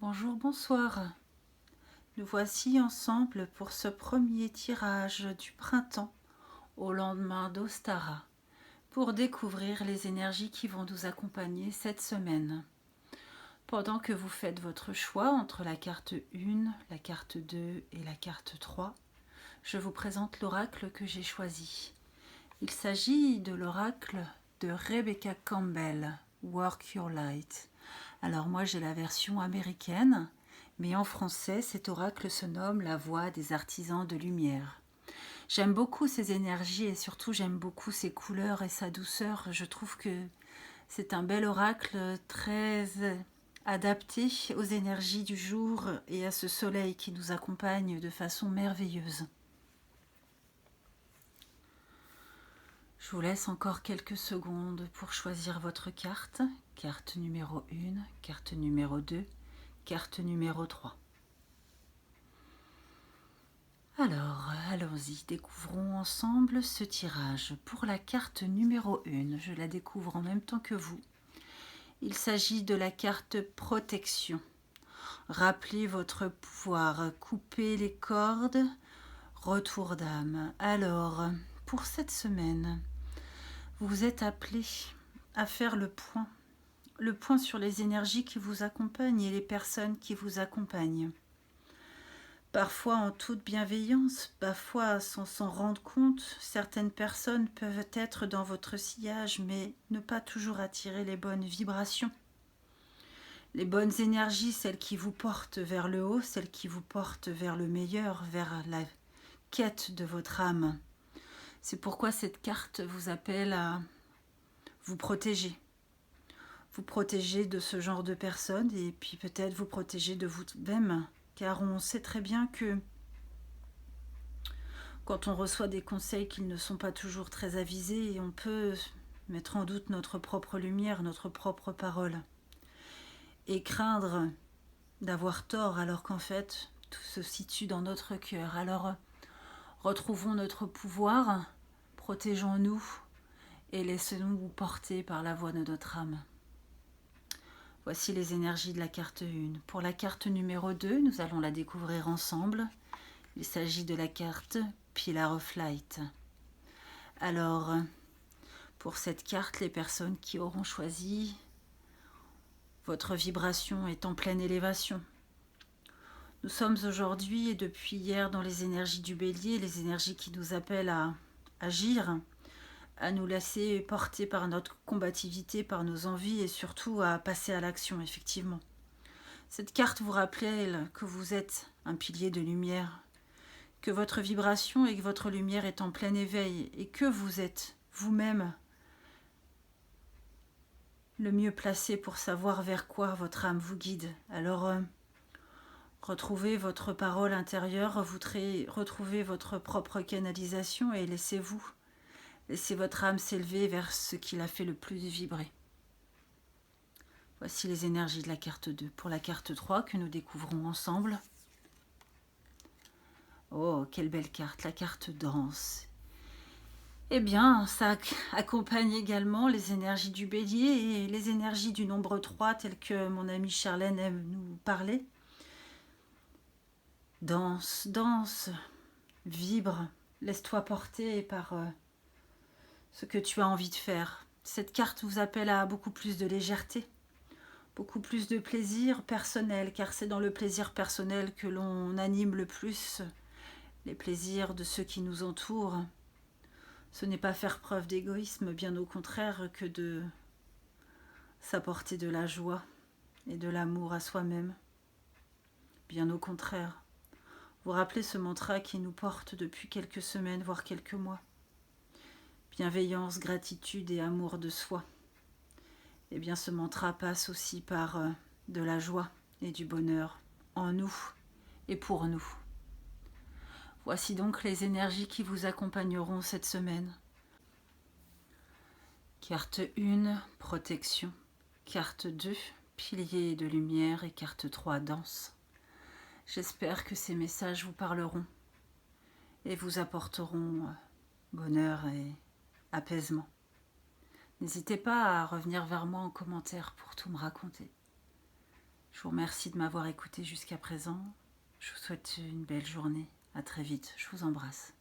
Bonjour, bonsoir. Nous voici ensemble pour ce premier tirage du printemps au lendemain d'Ostara pour découvrir les énergies qui vont nous accompagner cette semaine. Pendant que vous faites votre choix entre la carte 1, la carte 2 et la carte 3, je vous présente l'oracle que j'ai choisi. Il s'agit de l'oracle de Rebecca Campbell, Work Your Light. Alors moi j'ai la version américaine, mais en français cet oracle se nomme la voix des artisans de lumière. J'aime beaucoup ses énergies et surtout j'aime beaucoup ses couleurs et sa douceur. Je trouve que c'est un bel oracle très adapté aux énergies du jour et à ce soleil qui nous accompagne de façon merveilleuse. Je vous laisse encore quelques secondes pour choisir votre carte. Carte numéro 1, carte numéro 2, carte numéro 3. Alors, allons-y, découvrons ensemble ce tirage. Pour la carte numéro 1, je la découvre en même temps que vous. Il s'agit de la carte protection. Rappelez votre pouvoir, coupez les cordes, retour d'âme. Alors, pour cette semaine, vous êtes appelé à faire le point sur les énergies qui vous accompagnent et les personnes qui vous accompagnent. Parfois en toute bienveillance, parfois sans s'en rendre compte, certaines personnes peuvent être dans votre sillage mais ne pas toujours attirer les bonnes vibrations. Les bonnes énergies, celles qui vous portent vers le haut, celles qui vous portent vers le meilleur, vers la quête de votre âme. C'est pourquoi cette carte vous appelle à vous protéger. Vous protéger de ce genre de personnes et puis peut-être vous protéger de vous-même. Car on sait très bien que quand on reçoit des conseils qui ne sont pas toujours très avisés, on peut mettre en doute notre propre lumière, notre propre parole. Et craindre d'avoir tort alors qu'en fait tout se situe dans notre cœur. Alors retrouvons notre pouvoir, protégeons-nous et laissons-nous porter par la voix de notre âme. Voici les énergies de la carte 1. Pour la carte numéro 2, nous allons la découvrir ensemble. Il s'agit de la carte Pillar of Light. Alors, pour cette carte, les personnes qui auront choisi, votre vibration est en pleine élévation. Nous sommes aujourd'hui et depuis hier dans les énergies du bélier, les énergies qui nous appellent à agir, à nous laisser porter par notre combativité, par nos envies et surtout à passer à l'action, effectivement. Cette carte vous rappelle que vous êtes un pilier de lumière, que votre vibration et que votre lumière est en plein éveil et que vous êtes vous-même le mieux placé pour savoir vers quoi votre âme vous guide. Alors, retrouvez votre parole intérieure, retrouvez votre propre canalisation et laissez votre âme s'élever vers ce qui l'a fait le plus vibrer. Voici les énergies de la carte 2. Pour la carte 3 que nous découvrons ensemble. Oh, quelle belle carte, la carte danse. Eh bien, ça accompagne également les énergies du bélier et les énergies du nombre 3, telles que mon amie Charlène aime nous parler. Danse, danse, vibre, laisse-toi porter par ce que tu as envie de faire. Cette carte vous appelle à beaucoup plus de légèreté, beaucoup plus de plaisir personnel, car c'est dans le plaisir personnel que l'on anime le plus les plaisirs de ceux qui nous entourent. Ce n'est pas faire preuve d'égoïsme, bien au contraire, que de s'apporter de la joie et de l'amour à soi-même. Bien au contraire. Vous rappelez ce mantra qui nous porte depuis quelques semaines, voire quelques mois. Bienveillance, gratitude et amour de soi. Eh bien, ce mantra passe aussi par de la joie et du bonheur en nous et pour nous. Voici donc les énergies qui vous accompagneront cette semaine. Carte 1, protection. Carte 2, pilier de lumière. Et carte 3, danse. J'espère que ces messages vous parleront et vous apporteront bonheur et apaisement. N'hésitez pas à revenir vers moi en commentaire pour tout me raconter. Je vous remercie de m'avoir écouté jusqu'à présent. Je vous souhaite une belle journée. À très vite. Je vous embrasse.